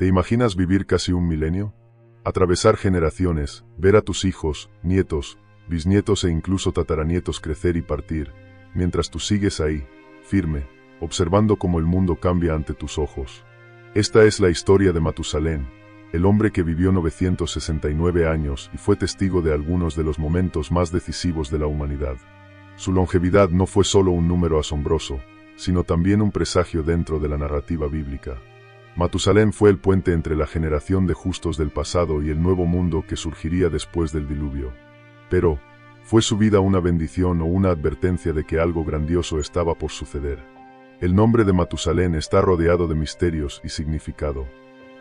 ¿Te imaginas vivir casi un milenio? Atravesar generaciones, ver a tus hijos, nietos, bisnietos e incluso tataranietos crecer y partir, mientras tú sigues ahí, firme, observando cómo el mundo cambia ante tus ojos. Esta es la historia de Matusalén, el hombre que vivió 969 años y fue testigo de algunos de los momentos más decisivos de la humanidad. Su longevidad no fue solo un número asombroso, sino también un presagio dentro de la narrativa bíblica. Matusalén fue el puente entre la generación de justos del pasado y el nuevo mundo que surgiría después del diluvio. Pero, ¿fue su vida una bendición o una advertencia de que algo grandioso estaba por suceder? El nombre de Matusalén está rodeado de misterios y significado.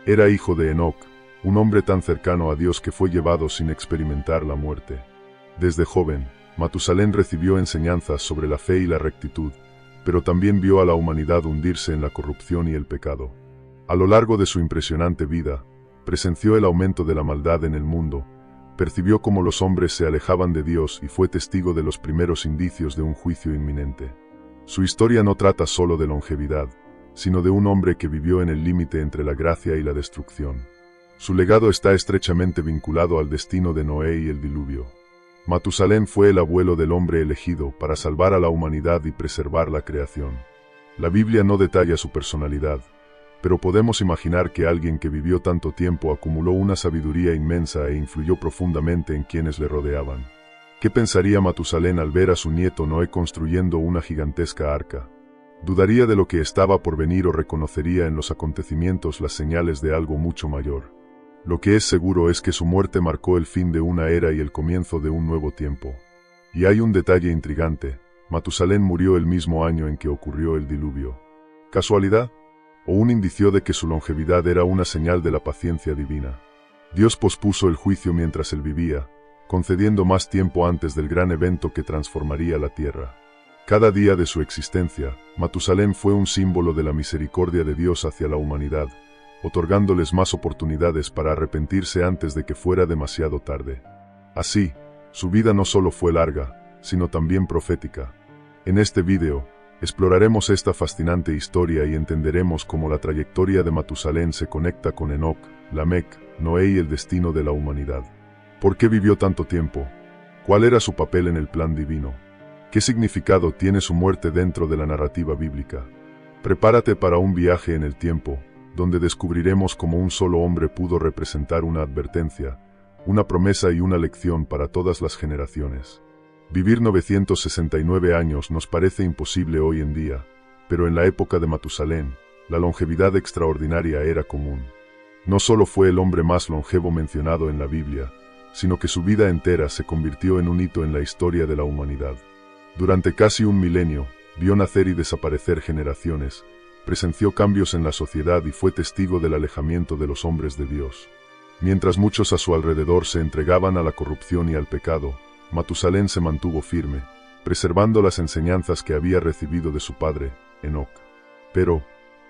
Era hijo de Enoc, un hombre tan cercano a Dios que fue llevado sin experimentar la muerte. Desde joven, Matusalén recibió enseñanzas sobre la fe y la rectitud, pero también vio a la humanidad hundirse en la corrupción y el pecado. A lo largo de su impresionante vida, presenció el aumento de la maldad en el mundo, percibió cómo los hombres se alejaban de Dios y fue testigo de los primeros indicios de un juicio inminente. Su historia no trata solo de longevidad, sino de un hombre que vivió en el límite entre la gracia y la destrucción. Su legado está estrechamente vinculado al destino de Noé y el diluvio. Matusalén fue el abuelo del hombre elegido para salvar a la humanidad y preservar la creación. La Biblia no detalla su personalidad, pero podemos imaginar que alguien que vivió tanto tiempo acumuló una sabiduría inmensa e influyó profundamente en quienes le rodeaban. ¿Qué pensaría Matusalén al ver a su nieto Noé construyendo una gigantesca arca? ¿Dudaría de lo que estaba por venir o reconocería en los acontecimientos las señales de algo mucho mayor? Lo que es seguro es que su muerte marcó el fin de una era y el comienzo de un nuevo tiempo. Y hay un detalle intrigante: Matusalén murió el mismo año en que ocurrió el diluvio. ¿Casualidad? ¿O un indicio de que su longevidad era una señal de la paciencia divina? Dios pospuso el juicio mientras él vivía, concediendo más tiempo antes del gran evento que transformaría la tierra. Cada día de su existencia, Matusalén fue un símbolo de la misericordia de Dios hacia la humanidad, otorgándoles más oportunidades para arrepentirse antes de que fuera demasiado tarde. Así, su vida no solo fue larga, sino también profética. En este video, exploraremos esta fascinante historia y entenderemos cómo la trayectoria de Matusalén se conecta con Enoc, Lamec, Noé y el destino de la humanidad. ¿Por qué vivió tanto tiempo? ¿Cuál era su papel en el plan divino? ¿Qué significado tiene su muerte dentro de la narrativa bíblica? Prepárate para un viaje en el tiempo, donde descubriremos cómo un solo hombre pudo representar una advertencia, una promesa y una lección para todas las generaciones. Vivir 969 años nos parece imposible hoy en día, pero en la época de Matusalén, la longevidad extraordinaria era común. No solo fue el hombre más longevo mencionado en la Biblia, sino que su vida entera se convirtió en un hito en la historia de la humanidad. Durante casi un milenio, vio nacer y desaparecer generaciones, presenció cambios en la sociedad y fue testigo del alejamiento de los hombres de Dios. Mientras muchos a su alrededor se entregaban a la corrupción y al pecado, Matusalén se mantuvo firme, preservando las enseñanzas que había recibido de su padre, Enoc. Pero,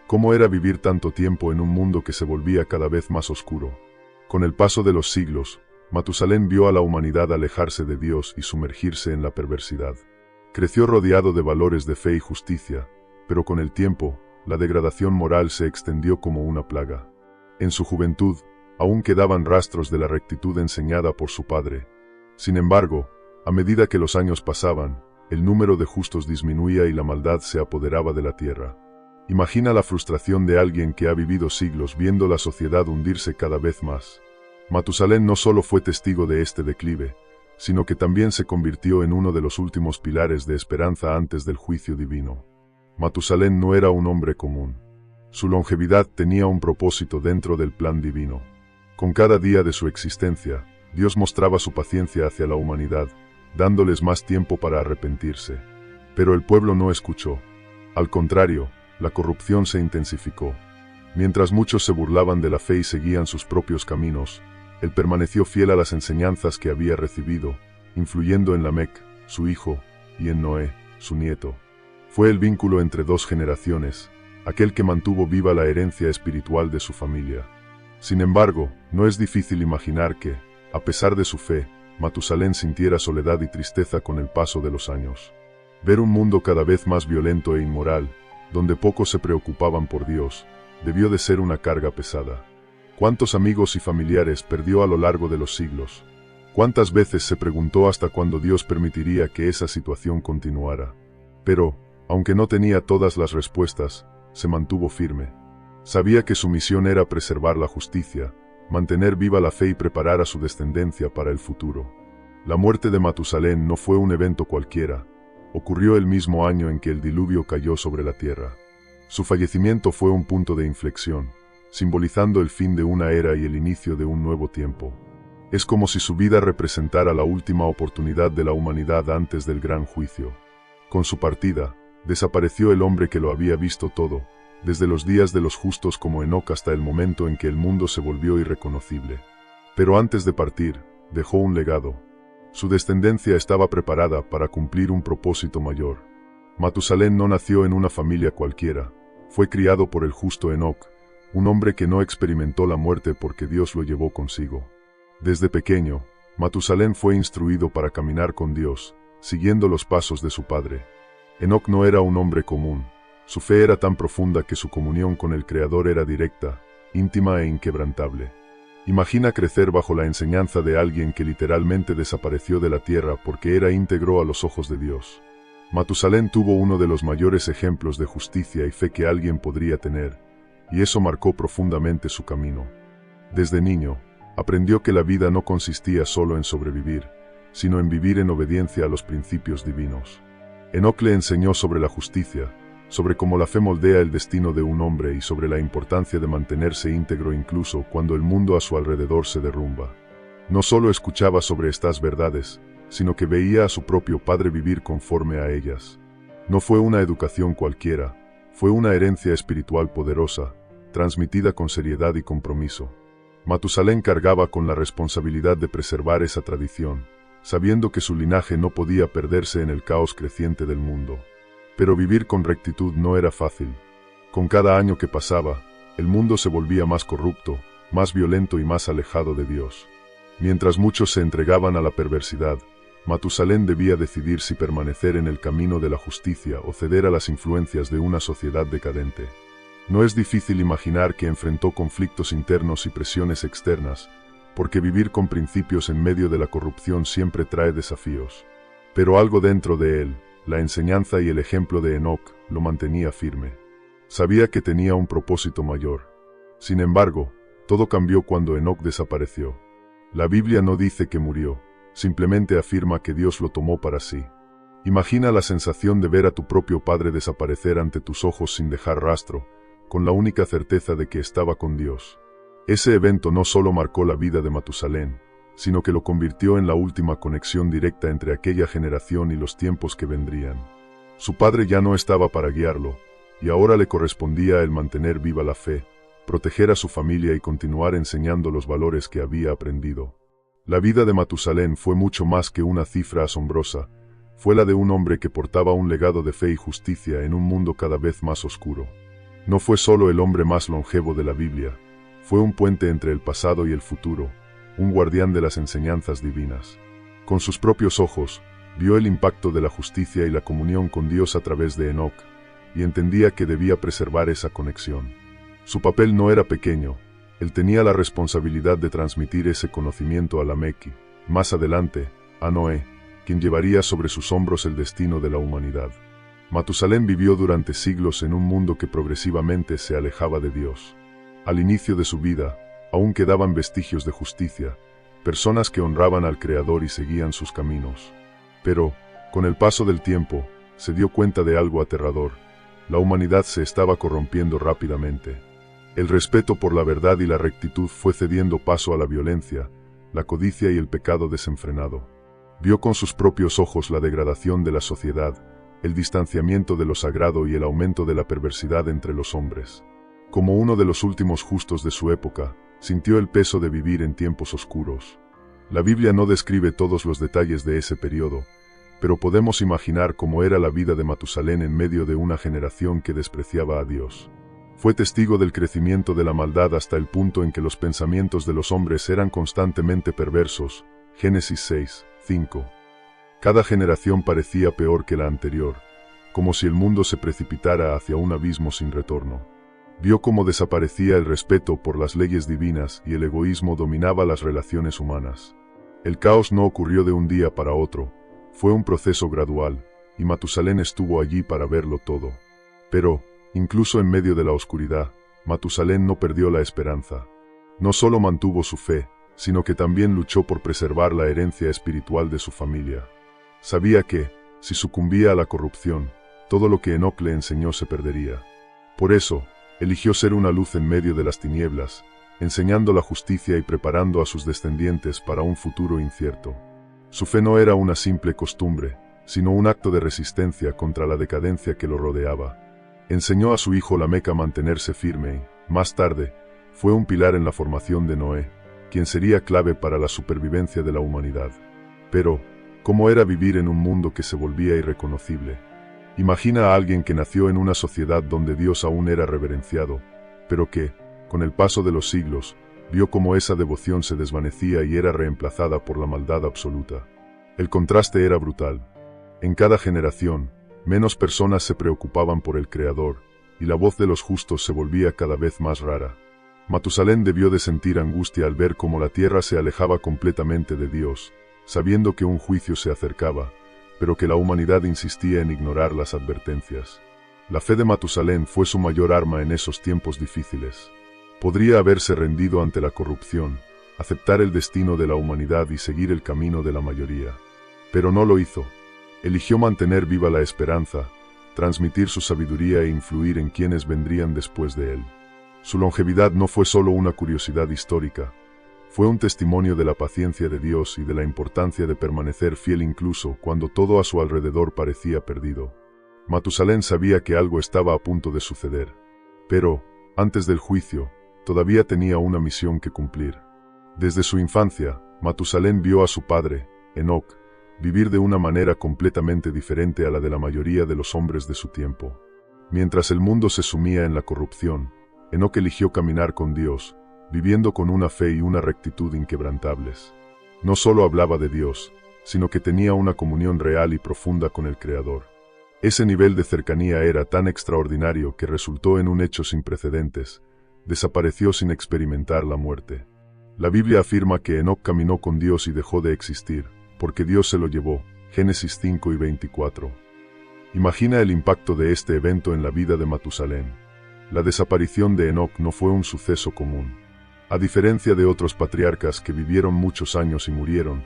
¿cómo era vivir tanto tiempo en un mundo que se volvía cada vez más oscuro? Con el paso de los siglos, Matusalén vio a la humanidad alejarse de Dios y sumergirse en la perversidad. Creció rodeado de valores de fe y justicia, pero con el tiempo, la degradación moral se extendió como una plaga. En su juventud, aún quedaban rastros de la rectitud enseñada por su padre. Sin embargo, a medida que los años pasaban, el número de justos disminuía y la maldad se apoderaba de la tierra. Imagina la frustración de alguien que ha vivido siglos viendo la sociedad hundirse cada vez más. Matusalén no solo fue testigo de este declive, sino que también se convirtió en uno de los últimos pilares de esperanza antes del juicio divino. Matusalén no era un hombre común. Su longevidad tenía un propósito dentro del plan divino. Con cada día de su existencia, Dios mostraba su paciencia hacia la humanidad, dándoles más tiempo para arrepentirse. Pero el pueblo no escuchó. Al contrario, la corrupción se intensificó. Mientras muchos se burlaban de la fe y seguían sus propios caminos, él permaneció fiel a las enseñanzas que había recibido, influyendo en Lamec, su hijo, y en Noé, su nieto. Fue el vínculo entre dos generaciones, aquel que mantuvo viva la herencia espiritual de su familia. Sin embargo, no es difícil imaginar que, a pesar de su fe, Matusalén sintiera soledad y tristeza con el paso de los años. Ver un mundo cada vez más violento e inmoral, donde pocos se preocupaban por Dios, debió de ser una carga pesada. ¿Cuántos amigos y familiares perdió a lo largo de los siglos? ¿Cuántas veces se preguntó hasta cuándo Dios permitiría que esa situación continuara? Pero, aunque no tenía todas las respuestas, se mantuvo firme. Sabía que su misión era preservar la justicia, mantener viva la fe y preparar a su descendencia para el futuro. La muerte de Matusalén no fue un evento cualquiera. Ocurrió el mismo año en que el diluvio cayó sobre la tierra. Su fallecimiento fue un punto de inflexión, simbolizando el fin de una era y el inicio de un nuevo tiempo. Es como si su vida representara la última oportunidad de la humanidad antes del gran juicio. Con su partida, desapareció el hombre que lo había visto todo, desde los días de los justos como Enoc hasta el momento en que el mundo se volvió irreconocible. Pero antes de partir, dejó un legado. Su descendencia estaba preparada para cumplir un propósito mayor. Matusalén no nació en una familia cualquiera, fue criado por el justo Enoc, un hombre que no experimentó la muerte porque Dios lo llevó consigo. Desde pequeño, Matusalén fue instruido para caminar con Dios, siguiendo los pasos de su padre. Enoc no era un hombre común. Su fe era tan profunda que su comunión con el Creador era directa, íntima e inquebrantable. Imagina crecer bajo la enseñanza de alguien que literalmente desapareció de la tierra porque era íntegro a los ojos de Dios. Matusalén tuvo uno de los mayores ejemplos de justicia y fe que alguien podría tener, y eso marcó profundamente su camino. Desde niño, aprendió que la vida no consistía solo en sobrevivir, sino en vivir en obediencia a los principios divinos. Enoc le enseñó sobre la justicia, sobre cómo la fe moldea el destino de un hombre y sobre la importancia de mantenerse íntegro incluso cuando el mundo a su alrededor se derrumba. No solo escuchaba sobre estas verdades, sino que veía a su propio padre vivir conforme a ellas. No fue una educación cualquiera, fue una herencia espiritual poderosa, transmitida con seriedad y compromiso. Matusalén cargaba con la responsabilidad de preservar esa tradición, sabiendo que su linaje no podía perderse en el caos creciente del mundo. Pero vivir con rectitud no era fácil. Con cada año que pasaba, el mundo se volvía más corrupto, más violento y más alejado de Dios. Mientras muchos se entregaban a la perversidad, Matusalén debía decidir si permanecer en el camino de la justicia o ceder a las influencias de una sociedad decadente. No es difícil imaginar que enfrentó conflictos internos y presiones externas, porque vivir con principios en medio de la corrupción siempre trae desafíos. Pero algo dentro de él, la enseñanza y el ejemplo de Enoc, lo mantenía firme. Sabía que tenía un propósito mayor. Sin embargo, todo cambió cuando Enoc desapareció. La Biblia no dice que murió, simplemente afirma que Dios lo tomó para sí. Imagina la sensación de ver a tu propio padre desaparecer ante tus ojos sin dejar rastro, con la única certeza de que estaba con Dios. Ese evento no solo marcó la vida de Matusalén, sino que lo convirtió en la última conexión directa entre aquella generación y los tiempos que vendrían. Su padre ya no estaba para guiarlo, y ahora le correspondía el mantener viva la fe, proteger a su familia y continuar enseñando los valores que había aprendido. La vida de Matusalén fue mucho más que una cifra asombrosa, fue la de un hombre que portaba un legado de fe y justicia en un mundo cada vez más oscuro. No fue solo el hombre más longevo de la Biblia, fue un puente entre el pasado y el futuro, un guardián de las enseñanzas divinas. Con sus propios ojos, vio el impacto de la justicia y la comunión con Dios a través de Enoc, y entendía que debía preservar esa conexión. Su papel no era pequeño, él tenía la responsabilidad de transmitir ese conocimiento a Lamec y, más adelante, a Noé, quien llevaría sobre sus hombros el destino de la humanidad. Matusalén vivió durante siglos en un mundo que progresivamente se alejaba de Dios. Al inicio de su vida, aún quedaban vestigios de justicia, personas que honraban al Creador y seguían sus caminos. Pero, con el paso del tiempo, se dio cuenta de algo aterrador. La humanidad se estaba corrompiendo rápidamente. El respeto por la verdad y la rectitud fue cediendo paso a la violencia, la codicia y el pecado desenfrenado. Vio con sus propios ojos la degradación de la sociedad, el distanciamiento de lo sagrado y el aumento de la perversidad entre los hombres. Como uno de los últimos justos de su época, sintió el peso de vivir en tiempos oscuros. La Biblia no describe todos los detalles de ese periodo, pero podemos imaginar cómo era la vida de Matusalén en medio de una generación que despreciaba a Dios. Fue testigo del crecimiento de la maldad hasta el punto en que los pensamientos de los hombres eran constantemente perversos. Génesis 6, 5. Cada generación parecía peor que la anterior, como si el mundo se precipitara hacia un abismo sin retorno. Vio cómo desaparecía el respeto por las leyes divinas y el egoísmo dominaba las relaciones humanas. El caos no ocurrió de un día para otro, fue un proceso gradual, y Matusalén estuvo allí para verlo todo. Pero, incluso en medio de la oscuridad, Matusalén no perdió la esperanza. No solo mantuvo su fe, sino que también luchó por preservar la herencia espiritual de su familia. Sabía que, si sucumbía a la corrupción, todo lo que Enoc le enseñó se perdería. Por eso, eligió ser una luz en medio de las tinieblas, enseñando la justicia y preparando a sus descendientes para un futuro incierto. Su fe no era una simple costumbre, sino un acto de resistencia contra la decadencia que lo rodeaba. Enseñó a su hijo Lamec a mantenerse firme y, más tarde, fue un pilar en la formación de Noé, quien sería clave para la supervivencia de la humanidad. Pero, ¿cómo era vivir en un mundo que se volvía irreconocible? Imagina a alguien que nació en una sociedad donde Dios aún era reverenciado, pero que, con el paso de los siglos, vio cómo esa devoción se desvanecía y era reemplazada por la maldad absoluta. El contraste era brutal. En cada generación, menos personas se preocupaban por el Creador, y la voz de los justos se volvía cada vez más rara. Matusalén debió de sentir angustia al ver cómo la tierra se alejaba completamente de Dios, sabiendo que un juicio se acercaba, pero que la humanidad insistía en ignorar las advertencias. La fe de Matusalén fue su mayor arma en esos tiempos difíciles. Podría haberse rendido ante la corrupción, aceptar el destino de la humanidad y seguir el camino de la mayoría. Pero no lo hizo. Eligió mantener viva la esperanza, transmitir su sabiduría e influir en quienes vendrían después de él. Su longevidad no fue solo una curiosidad histórica, fue un testimonio de la paciencia de Dios y de la importancia de permanecer fiel incluso cuando todo a su alrededor parecía perdido. Matusalén sabía que algo estaba a punto de suceder. Pero, antes del juicio, todavía tenía una misión que cumplir. Desde su infancia, Matusalén vio a su padre, Enoc, vivir de una manera completamente diferente a la de la mayoría de los hombres de su tiempo. Mientras el mundo se sumía en la corrupción, Enoc eligió caminar con Dios, viviendo con una fe y una rectitud inquebrantables. No solo hablaba de Dios, sino que tenía una comunión real y profunda con el Creador. Ese nivel de cercanía era tan extraordinario que resultó en un hecho sin precedentes: desapareció sin experimentar la muerte. La Biblia afirma que Enoc caminó con Dios y dejó de existir, porque Dios se lo llevó, Génesis 5 y 24. Imagina el impacto de este evento en la vida de Matusalén. La desaparición de Enoc no fue un suceso común. A diferencia de otros patriarcas que vivieron muchos años y murieron,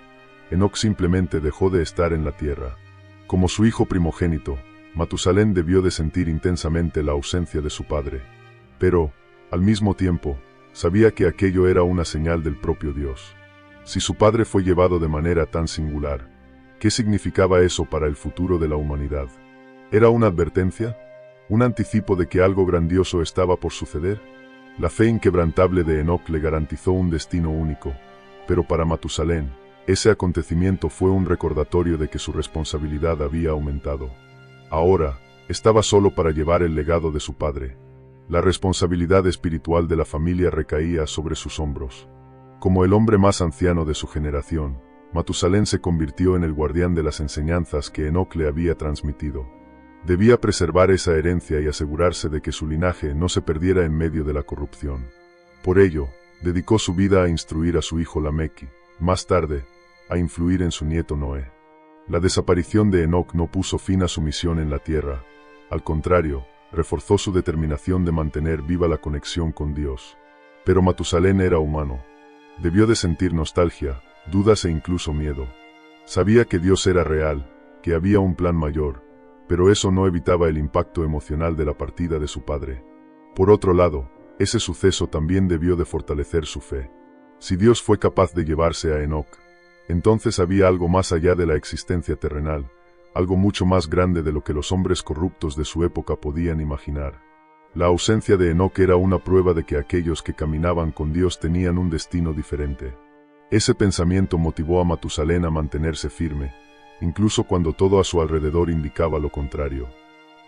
Enoc simplemente dejó de estar en la tierra. Como su hijo primogénito, Matusalén debió de sentir intensamente la ausencia de su padre. Pero, al mismo tiempo, sabía que aquello era una señal del propio Dios. Si su padre fue llevado de manera tan singular, ¿qué significaba eso para el futuro de la humanidad? ¿Era una advertencia? ¿Un anticipo de que algo grandioso estaba por suceder? La fe inquebrantable de Enoc le garantizó un destino único, pero para Matusalén, ese acontecimiento fue un recordatorio de que su responsabilidad había aumentado. Ahora, estaba solo para llevar el legado de su padre. La responsabilidad espiritual de la familia recaía sobre sus hombros. Como el hombre más anciano de su generación, Matusalén se convirtió en el guardián de las enseñanzas que Enoc le había transmitido. Debía preservar esa herencia y asegurarse de que su linaje no se perdiera en medio de la corrupción. Por ello, dedicó su vida a instruir a su hijo Lamec y, más tarde, a influir en su nieto Noé. La desaparición de Enoc no puso fin a su misión en la tierra, al contrario, reforzó su determinación de mantener viva la conexión con Dios. Pero Matusalén era humano. Debió de sentir nostalgia, dudas e incluso miedo. Sabía que Dios era real, que había un plan mayor, pero eso no evitaba el impacto emocional de la partida de su padre. Por otro lado, ese suceso también debió de fortalecer su fe. Si Dios fue capaz de llevarse a Enoc, entonces había algo más allá de la existencia terrenal, algo mucho más grande de lo que los hombres corruptos de su época podían imaginar. La ausencia de Enoc era una prueba de que aquellos que caminaban con Dios tenían un destino diferente. Ese pensamiento motivó a Matusalén a mantenerse firme, incluso cuando todo a su alrededor indicaba lo contrario.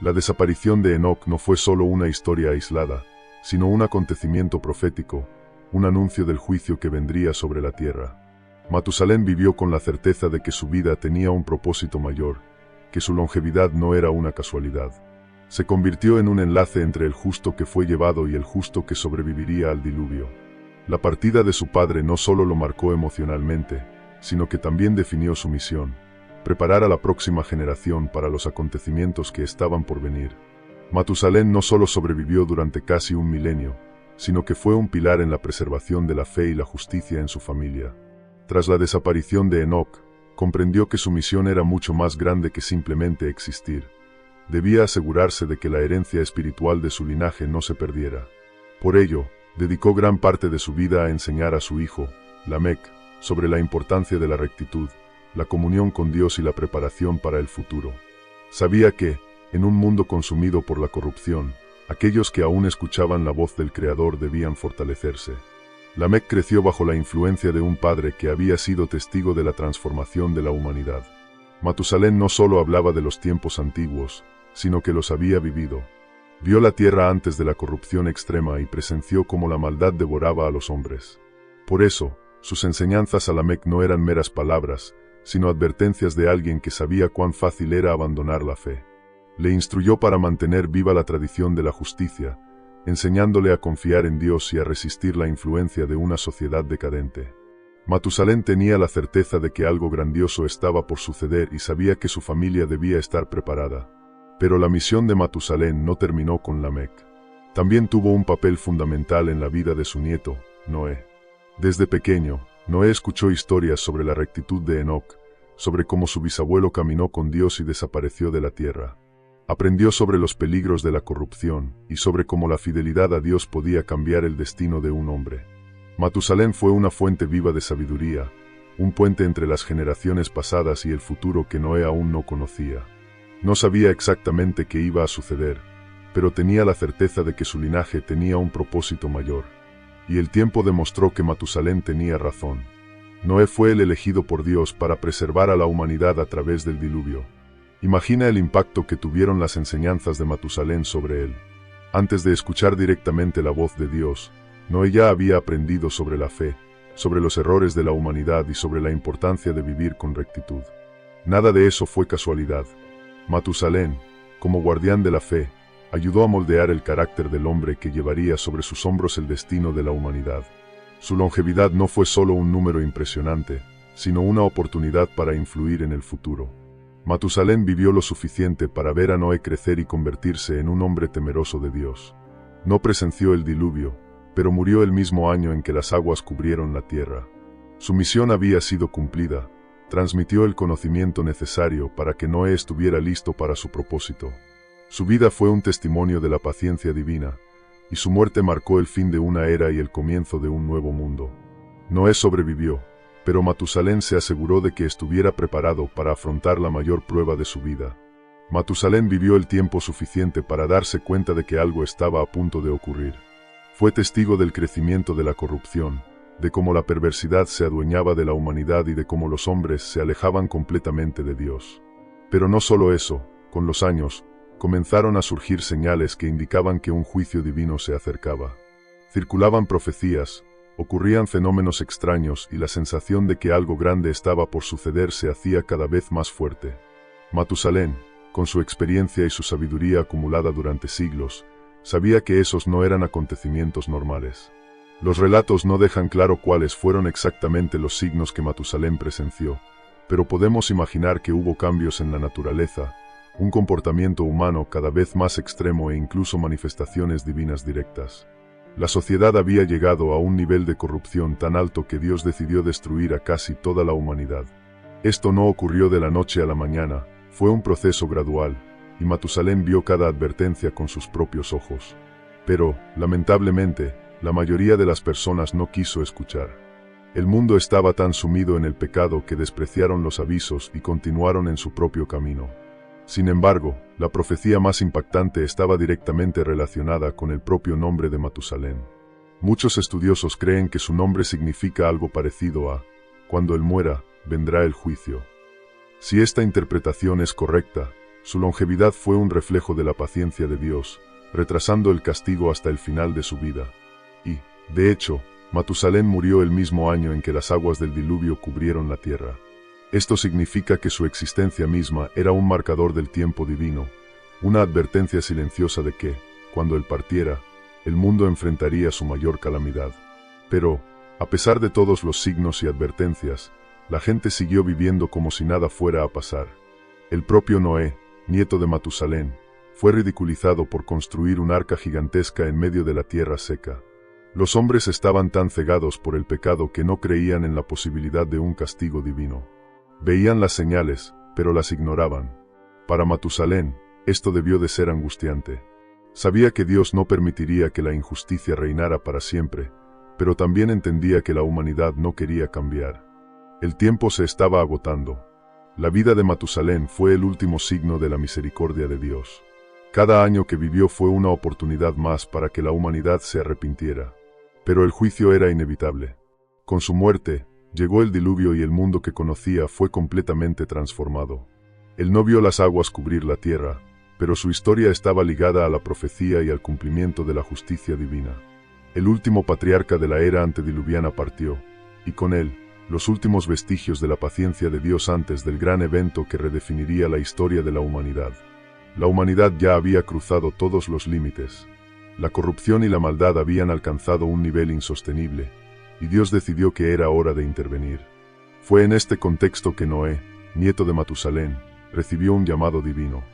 La desaparición de Enoc no fue solo una historia aislada, sino un acontecimiento profético, un anuncio del juicio que vendría sobre la tierra. Matusalén vivió con la certeza de que su vida tenía un propósito mayor, que su longevidad no era una casualidad. Se convirtió en un enlace entre el justo que fue llevado y el justo que sobreviviría al diluvio. La partida de su padre no solo lo marcó emocionalmente, sino que también definió su misión: preparar a la próxima generación para los acontecimientos que estaban por venir. Matusalén no solo sobrevivió durante casi un milenio, sino que fue un pilar en la preservación de la fe y la justicia en su familia. Tras la desaparición de Enoc, comprendió que su misión era mucho más grande que simplemente existir. Debía asegurarse de que la herencia espiritual de su linaje no se perdiera. Por ello, dedicó gran parte de su vida a enseñar a su hijo, Lamec, sobre la importancia de la rectitud, la comunión con Dios y la preparación para el futuro. Sabía que, en un mundo consumido por la corrupción, aquellos que aún escuchaban la voz del Creador debían fortalecerse. Lamec creció bajo la influencia de un padre que había sido testigo de la transformación de la humanidad. Matusalén no solo hablaba de los tiempos antiguos, sino que los había vivido. Vio la tierra antes de la corrupción extrema y presenció cómo la maldad devoraba a los hombres. Por eso, sus enseñanzas a Lamec no eran meras palabras, sino advertencias de alguien que sabía cuán fácil era abandonar la fe. Le instruyó para mantener viva la tradición de la justicia, enseñándole a confiar en Dios y a resistir la influencia de una sociedad decadente. Matusalén tenía la certeza de que algo grandioso estaba por suceder y sabía que su familia debía estar preparada. Pero la misión de Matusalén no terminó con Lamec. También tuvo un papel fundamental en la vida de su nieto, Noé. Desde pequeño, Noé escuchó historias sobre la rectitud de Enoc, sobre cómo su bisabuelo caminó con Dios y desapareció de la tierra. Aprendió sobre los peligros de la corrupción y sobre cómo la fidelidad a Dios podía cambiar el destino de un hombre. Matusalén fue una fuente viva de sabiduría, un puente entre las generaciones pasadas y el futuro que Noé aún no conocía. No sabía exactamente qué iba a suceder, pero tenía la certeza de que su linaje tenía un propósito mayor. Y el tiempo demostró que Matusalén tenía razón. Noé fue el elegido por Dios para preservar a la humanidad a través del diluvio. Imagina el impacto que tuvieron las enseñanzas de Matusalén sobre él. Antes de escuchar directamente la voz de Dios, Noé ya había aprendido sobre la fe, sobre los errores de la humanidad y sobre la importancia de vivir con rectitud. Nada de eso fue casualidad. Matusalén, como guardián de la fe, ayudó a moldear el carácter del hombre que llevaría sobre sus hombros el destino de la humanidad. Su longevidad no fue solo un número impresionante, sino una oportunidad para influir en el futuro. Matusalén vivió lo suficiente para ver a Noé crecer y convertirse en un hombre temeroso de Dios. No presenció el diluvio, pero murió el mismo año en que las aguas cubrieron la tierra. Su misión había sido cumplida. Transmitió el conocimiento necesario para que Noé estuviera listo para su propósito. Su vida fue un testimonio de la paciencia divina, y su muerte marcó el fin de una era y el comienzo de un nuevo mundo. Noé sobrevivió, pero Matusalén se aseguró de que estuviera preparado para afrontar la mayor prueba de su vida. Matusalén vivió el tiempo suficiente para darse cuenta de que algo estaba a punto de ocurrir. Fue testigo del crecimiento de la corrupción, de cómo la perversidad se adueñaba de la humanidad y de cómo los hombres se alejaban completamente de Dios. Pero no solo eso, con los años, comenzaron a surgir señales que indicaban que un juicio divino se acercaba. Circulaban profecías, ocurrían fenómenos extraños y la sensación de que algo grande estaba por suceder se hacía cada vez más fuerte. Matusalén, con su experiencia y su sabiduría acumulada durante siglos, sabía que esos no eran acontecimientos normales. Los relatos no dejan claro cuáles fueron exactamente los signos que Matusalén presenció, pero podemos imaginar que hubo cambios en la naturaleza, un comportamiento humano cada vez más extremo e incluso manifestaciones divinas directas. La sociedad había llegado a un nivel de corrupción tan alto que Dios decidió destruir a casi toda la humanidad. Esto no ocurrió de la noche a la mañana, fue un proceso gradual, y Matusalén vio cada advertencia con sus propios ojos. Pero, lamentablemente, la mayoría de las personas no quiso escuchar. El mundo estaba tan sumido en el pecado que despreciaron los avisos y continuaron en su propio camino. Sin embargo, la profecía más impactante estaba directamente relacionada con el propio nombre de Matusalén. Muchos estudiosos creen que su nombre significa algo parecido a «Cuando él muera, vendrá el juicio». Si esta interpretación es correcta, su longevidad fue un reflejo de la paciencia de Dios, retrasando el castigo hasta el final de su vida. Y, de hecho, Matusalén murió el mismo año en que las aguas del diluvio cubrieron la tierra. Esto significa que su existencia misma era un marcador del tiempo divino, una advertencia silenciosa de que, cuando él partiera, el mundo enfrentaría su mayor calamidad. Pero, a pesar de todos los signos y advertencias, la gente siguió viviendo como si nada fuera a pasar. El propio Noé, nieto de Matusalén, fue ridiculizado por construir un arca gigantesca en medio de la tierra seca. Los hombres estaban tan cegados por el pecado que no creían en la posibilidad de un castigo divino. Veían las señales, pero las ignoraban. Para Matusalén, esto debió de ser angustiante. Sabía que Dios no permitiría que la injusticia reinara para siempre, pero también entendía que la humanidad no quería cambiar. El tiempo se estaba agotando. La vida de Matusalén fue el último signo de la misericordia de Dios. Cada año que vivió fue una oportunidad más para que la humanidad se arrepintiera. Pero el juicio era inevitable. Con su muerte, llegó el diluvio y el mundo que conocía fue completamente transformado. Él no vio las aguas cubrir la tierra, pero su historia estaba ligada a la profecía y al cumplimiento de la justicia divina. El último patriarca de la era antediluviana partió, y con él, los últimos vestigios de la paciencia de Dios antes del gran evento que redefiniría la historia de la humanidad. La humanidad ya había cruzado todos los límites. La corrupción y la maldad habían alcanzado un nivel insostenible, y Dios decidió que era hora de intervenir. Fue en este contexto que Noé, nieto de Matusalén, recibió un llamado divino.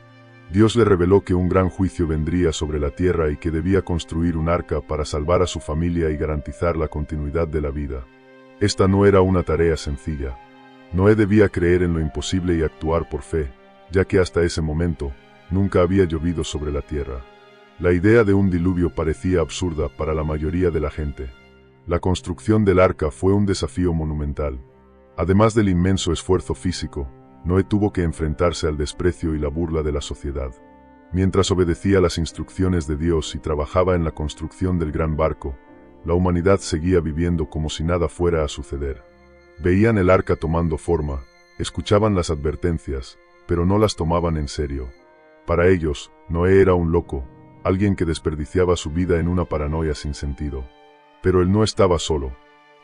Dios le reveló que un gran juicio vendría sobre la tierra y que debía construir un arca para salvar a su familia y garantizar la continuidad de la vida. Esta no era una tarea sencilla. Noé debía creer en lo imposible y actuar por fe, ya que hasta ese momento, nunca había llovido sobre la tierra. La idea de un diluvio parecía absurda para la mayoría de la gente. La construcción del arca fue un desafío monumental. Además del inmenso esfuerzo físico, Noé tuvo que enfrentarse al desprecio y la burla de la sociedad. Mientras obedecía las instrucciones de Dios y trabajaba en la construcción del gran barco, la humanidad seguía viviendo como si nada fuera a suceder. Veían el arca tomando forma, escuchaban las advertencias, pero no las tomaban en serio. Para ellos, Noé era un loco, alguien que desperdiciaba su vida en una paranoia sin sentido. Pero él no estaba solo.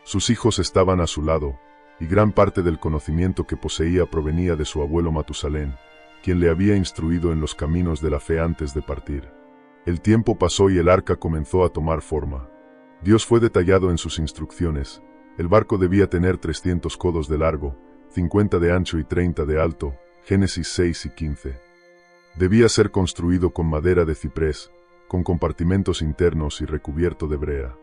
Sus hijos estaban a su lado, y gran parte del conocimiento que poseía provenía de su abuelo Matusalén, quien le había instruido en los caminos de la fe antes de partir. El tiempo pasó y el arca comenzó a tomar forma. Dios fue detallado en sus instrucciones. El barco debía tener 300 codos de largo, 50 de ancho y 30 de alto, Génesis 6 y 15. Debía ser construido con madera de ciprés, con compartimentos internos y recubierto de brea.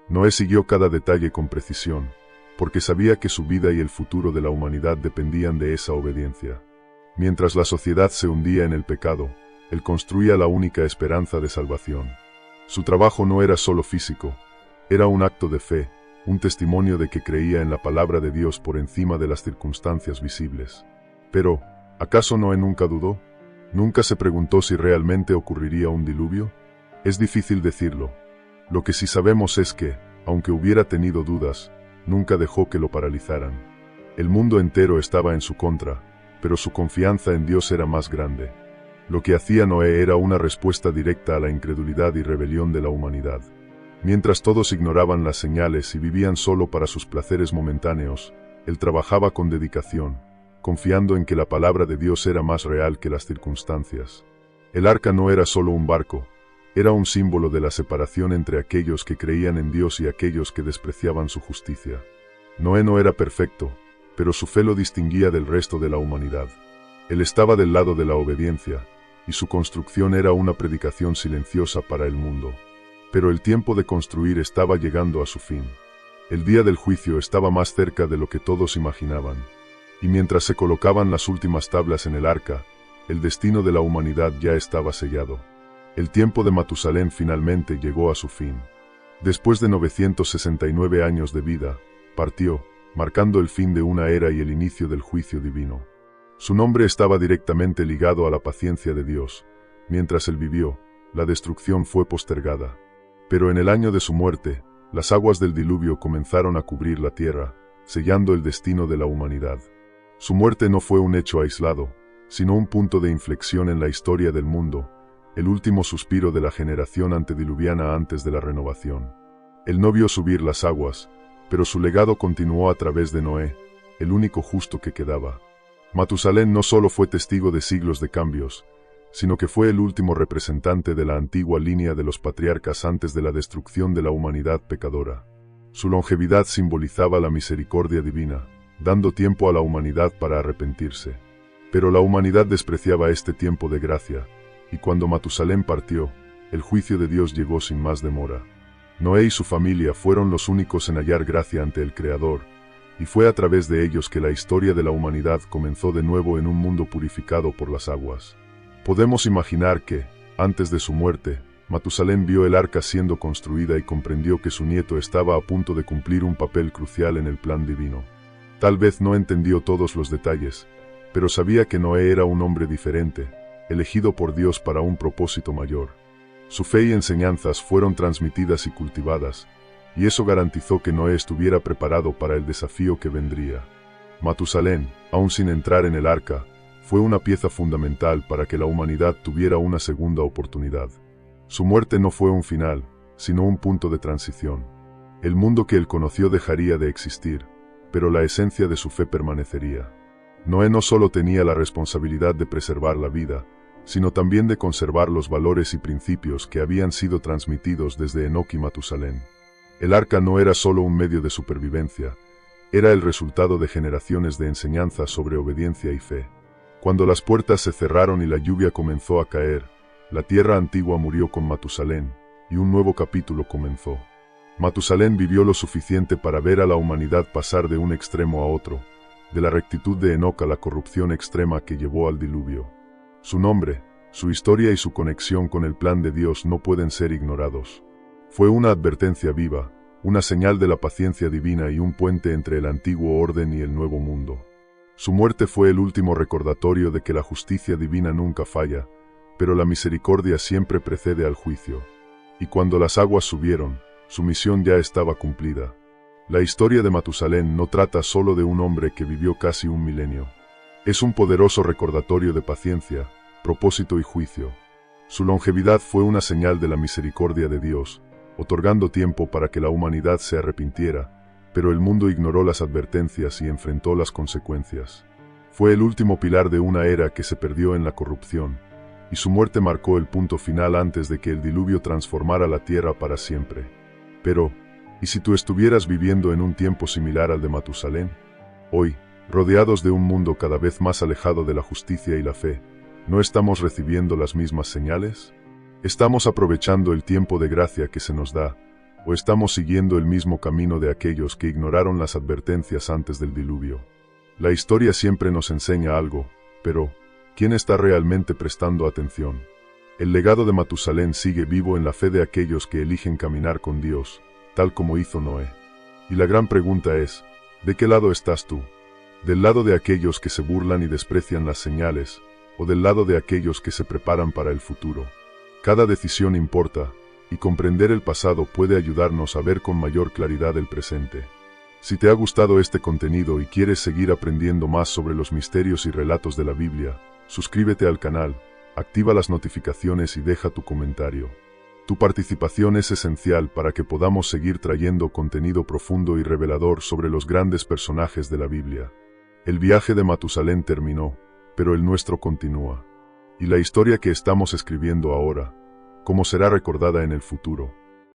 Noé siguió cada detalle con precisión, porque sabía que su vida y el futuro de la humanidad dependían de esa obediencia. Mientras la sociedad se hundía en el pecado, él construía la única esperanza de salvación. Su trabajo no era solo físico, era un acto de fe, un testimonio de que creía en la palabra de Dios por encima de las circunstancias visibles. Pero, ¿acaso Noé nunca dudó? ¿Nunca se preguntó si realmente ocurriría un diluvio? Es difícil decirlo. Lo que sí sabemos es que, aunque hubiera tenido dudas, nunca dejó que lo paralizaran. El mundo entero estaba en su contra, pero su confianza en Dios era más grande. Lo que hacía Noé era una respuesta directa a la incredulidad y rebelión de la humanidad. Mientras todos ignoraban las señales y vivían solo para sus placeres momentáneos, él trabajaba con dedicación, confiando en que la palabra de Dios era más real que las circunstancias. El arca no era solo un barco, era un símbolo de la separación entre aquellos que creían en Dios y aquellos que despreciaban su justicia. Noé no era perfecto, pero su fe lo distinguía del resto de la humanidad. Él estaba del lado de la obediencia, y su construcción era una predicación silenciosa para el mundo. Pero el tiempo de construir estaba llegando a su fin. El día del juicio estaba más cerca de lo que todos imaginaban. Y mientras se colocaban las últimas tablas en el arca, el destino de la humanidad ya estaba sellado. El tiempo de Matusalén finalmente llegó a su fin. Después de 969 años de vida, partió, marcando el fin de una era y el inicio del juicio divino. Su nombre estaba directamente ligado a la paciencia de Dios. Mientras él vivió, la destrucción fue postergada. Pero en el año de su muerte, las aguas del diluvio comenzaron a cubrir la tierra, sellando el destino de la humanidad. Su muerte no fue un hecho aislado, sino un punto de inflexión en la historia del mundo, el último suspiro de la generación antediluviana antes de la renovación. Él no vio subir las aguas, pero su legado continuó a través de Noé, el único justo que quedaba. Matusalén no solo fue testigo de siglos de cambios, sino que fue el último representante de la antigua línea de los patriarcas antes de la destrucción de la humanidad pecadora. Su longevidad simbolizaba la misericordia divina, dando tiempo a la humanidad para arrepentirse. Pero la humanidad despreciaba este tiempo de gracia, y cuando Matusalén partió, el juicio de Dios llegó sin más demora. Noé y su familia fueron los únicos en hallar gracia ante el Creador, y fue a través de ellos que la historia de la humanidad comenzó de nuevo en un mundo purificado por las aguas. Podemos imaginar que, antes de su muerte, Matusalén vio el arca siendo construida y comprendió que su nieto estaba a punto de cumplir un papel crucial en el plan divino. Tal vez no entendió todos los detalles, pero sabía que Noé era un hombre diferente, elegido por Dios para un propósito mayor. Su fe y enseñanzas fueron transmitidas y cultivadas, y eso garantizó que Noé estuviera preparado para el desafío que vendría. Matusalén, aun sin entrar en el arca, fue una pieza fundamental para que la humanidad tuviera una segunda oportunidad. Su muerte no fue un final, sino un punto de transición. El mundo que él conoció dejaría de existir, pero la esencia de su fe permanecería. Noé no solo tenía la responsabilidad de preservar la vida, sino también de conservar los valores y principios que habían sido transmitidos desde Enoc y Matusalén. El arca no era solo un medio de supervivencia, era el resultado de generaciones de enseñanza sobre obediencia y fe. Cuando las puertas se cerraron y la lluvia comenzó a caer, la tierra antigua murió con Matusalén, y un nuevo capítulo comenzó. Matusalén vivió lo suficiente para ver a la humanidad pasar de un extremo a otro, de la rectitud de Enoc a la corrupción extrema que llevó al diluvio. Su nombre, su historia y su conexión con el plan de Dios no pueden ser ignorados. Fue una advertencia viva, una señal de la paciencia divina y un puente entre el antiguo orden y el nuevo mundo. Su muerte fue el último recordatorio de que la justicia divina nunca falla, pero la misericordia siempre precede al juicio. Y cuando las aguas subieron, su misión ya estaba cumplida. La historia de Matusalén no trata solo de un hombre que vivió casi un milenio. Es un poderoso recordatorio de paciencia, propósito y juicio. Su longevidad fue una señal de la misericordia de Dios, otorgando tiempo para que la humanidad se arrepintiera, pero el mundo ignoró las advertencias y enfrentó las consecuencias. Fue el último pilar de una era que se perdió en la corrupción, y su muerte marcó el punto final antes de que el diluvio transformara la tierra para siempre. Pero, ¿y si tú estuvieras viviendo en un tiempo similar al de Matusalén? Hoy, rodeados de un mundo cada vez más alejado de la justicia y la fe, ¿no estamos recibiendo las mismas señales? ¿Estamos aprovechando el tiempo de gracia que se nos da, o estamos siguiendo el mismo camino de aquellos que ignoraron las advertencias antes del diluvio? La historia siempre nos enseña algo, pero ¿quién está realmente prestando atención? El legado de Matusalén sigue vivo en la fe de aquellos que eligen caminar con Dios, tal como hizo Noé. Y la gran pregunta es, ¿de qué lado estás tú? ¿Del lado de aquellos que se burlan y desprecian las señales, o del lado de aquellos que se preparan para el futuro? Cada decisión importa, y comprender el pasado puede ayudarnos a ver con mayor claridad el presente. Si te ha gustado este contenido y quieres seguir aprendiendo más sobre los misterios y relatos de la Biblia, suscríbete al canal, activa las notificaciones y deja tu comentario. Tu participación es esencial para que podamos seguir trayendo contenido profundo y revelador sobre los grandes personajes de la Biblia. El viaje de Matusalén terminó, pero el nuestro continúa. Y la historia que estamos escribiendo ahora, ¿cómo será recordada en el futuro?